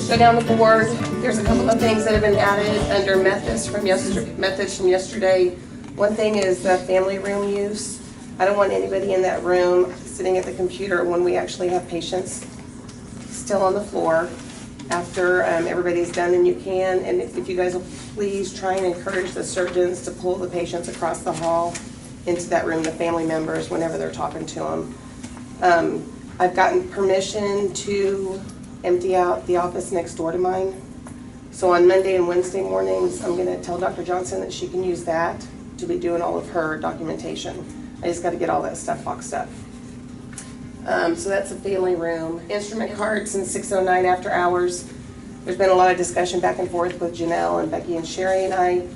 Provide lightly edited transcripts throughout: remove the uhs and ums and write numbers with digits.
Go down the board. There's a couple of things that have been added under methods from yesterday. One thing is the family room use. I don't want anybody in that room sitting at the computer when we actually have patients still on the floor. After everybody's done, then you can. And if you guys will please try and encourage the surgeons to pull the patients across the hall into that room, the family members, whenever they're talking to them. I've gotten permission to empty out the office next door to mine. So on Monday and Wednesday mornings, I'm going to tell Dr. Johnson that she can use that to be doing all of her documentation. I just got to get all that stuff boxed up. So that's a family room. Instrument carts and 609 after hours. There's been a lot of discussion back and forth with Janelle and Becky and Sherry and I.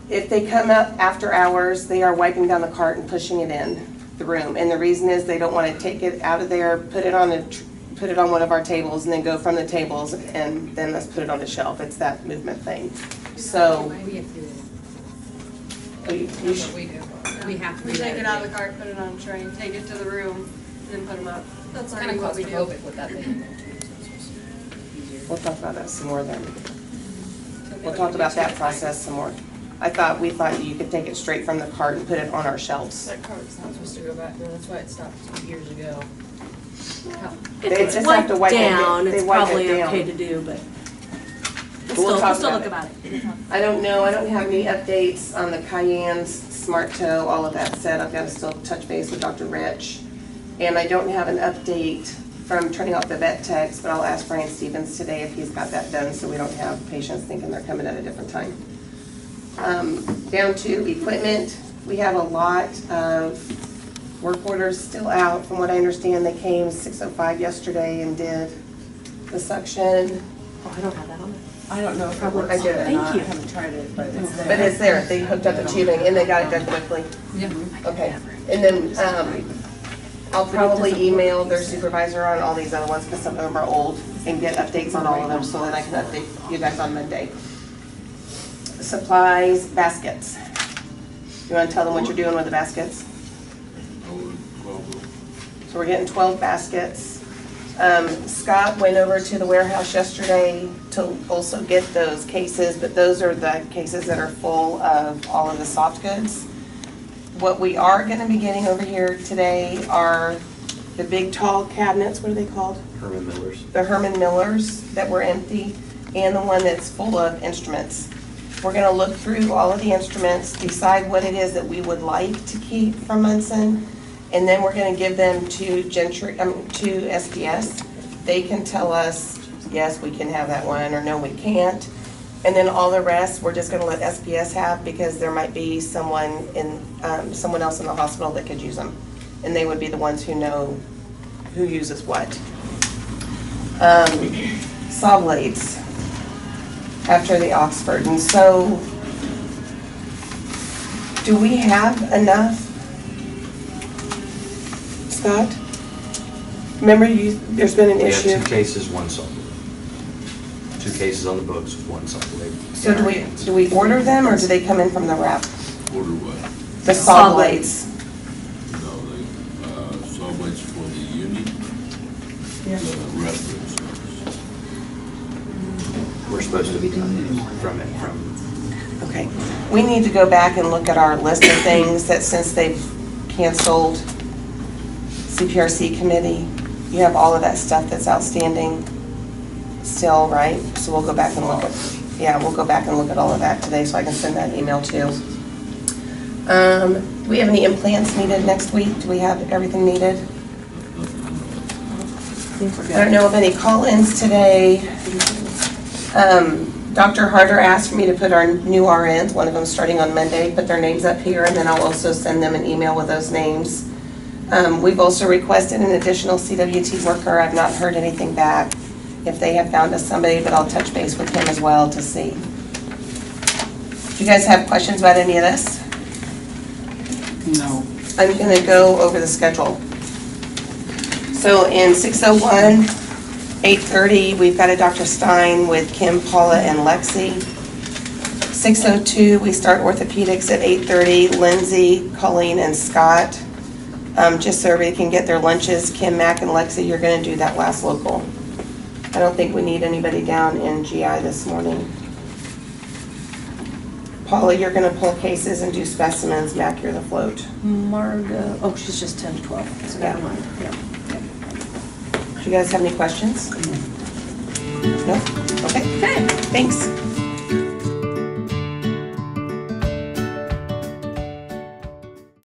If they come up after hours, they are wiping down the cart and pushing it in the room. And the reason is they don't want to take it out of there, put it on one of our tables, and then go from the tables and then let's put it on the shelf. It's that movement thing. So you should. We have to. We take it out of the cart, put it on a tray, take it to the room, and then put them up. That's Kind of what we do. claustrophobic with that thing. We'll talk about that some more then. We'll talk about that process some more. We thought you could take it straight from the cart and put it on our shelves. That cart's not supposed to go back there, that's why it stopped years ago. They just have to wipe it down. It's probably okay to do, but we'll still look about it. I don't know, I don't have any updates on the Cayennes, Smart Toe, all of that said. I've got to still touch base with Dr. Rich. And I don't have an update from turning off the vet techs, but I'll ask Brian Stevens today if he's got that done so we don't have patients thinking they're coming at a different time. Down to equipment, we have a lot of work orders still out. From what I understand, they came 6:05 yesterday and did the suction. Oh, I don't have that on there. I don't know if it works. I did it. Thank you. I haven't tried it, but it's there. But it's there, they hooked up the tubing and they got it done quickly. Yeah. Okay, and then I'll probably email their supervisor on all these other ones because some of them are old and get updates on all of them so that I can update you guys on Monday. Supplies, baskets. You want to tell them what you're doing with the baskets? So we're getting 12 baskets. Scott went over to the warehouse yesterday to also get those cases, but those are the cases that are full of all of the soft goods. What we are going to be getting over here today are the big tall cabinets, what are they called? Herman Miller's. The Herman Millers that were empty, and the one that's full of instruments. We're going to look through all of the instruments, decide what it is that we would like to keep from Munson, and then we're going to give them to SPS. They can tell us, yes, we can have that one, or no, we can't. And then all the rest, we're just going to let SPS have because there might be someone else in the hospital that could use them. And they would be the ones who know who uses what. Saw blades after the Oxford. And so, do we have enough, Scott? Remember, there's been an issue. We have 2 cases, 1 saw blade. 2 cases on the books, 1 saw blade. So do we order them, or do they come in from the wrap? Order what? The saw blades. No, the saw blades for the unit. Yeah. The reference. We're supposed to be done from Okay. We need to go back and look at our list of things that since they've canceled CPRC committee, you have all of that stuff that's outstanding still, right? So we'll go back and look at, we'll go back and look at all of that today so I can send that email too. Do we have any implants needed next week? Do we have everything needed? I don't know of any call-ins today. Dr. Harder asked me to put our new RNs, one of them starting on Monday, put their names up here, and then I'll also send them an email with those names. We've also requested an additional CWT worker. I've not heard anything back if they have found us somebody, but I'll touch base with him as well to see. Do you guys have questions about any of this? No. I'm going to go over the schedule. So in 601, 8:30, we've got a Dr. Stein with Kim, Paula, and Lexi. 602, we start orthopedics at 8:30, Lindsay, Colleen, and Scott. Just so everybody can get their lunches, Kim, Mac, and Lexi, you're going to do that last local. I don't think we need anybody down in GI this morning. Paula, you're gonna pull cases and do specimens. Mac, you're the float. Margo, oh, she's just 10 to 12, so never Yeah. mind. Yeah. Do you guys have any questions? No? Okay. Okay. Thanks.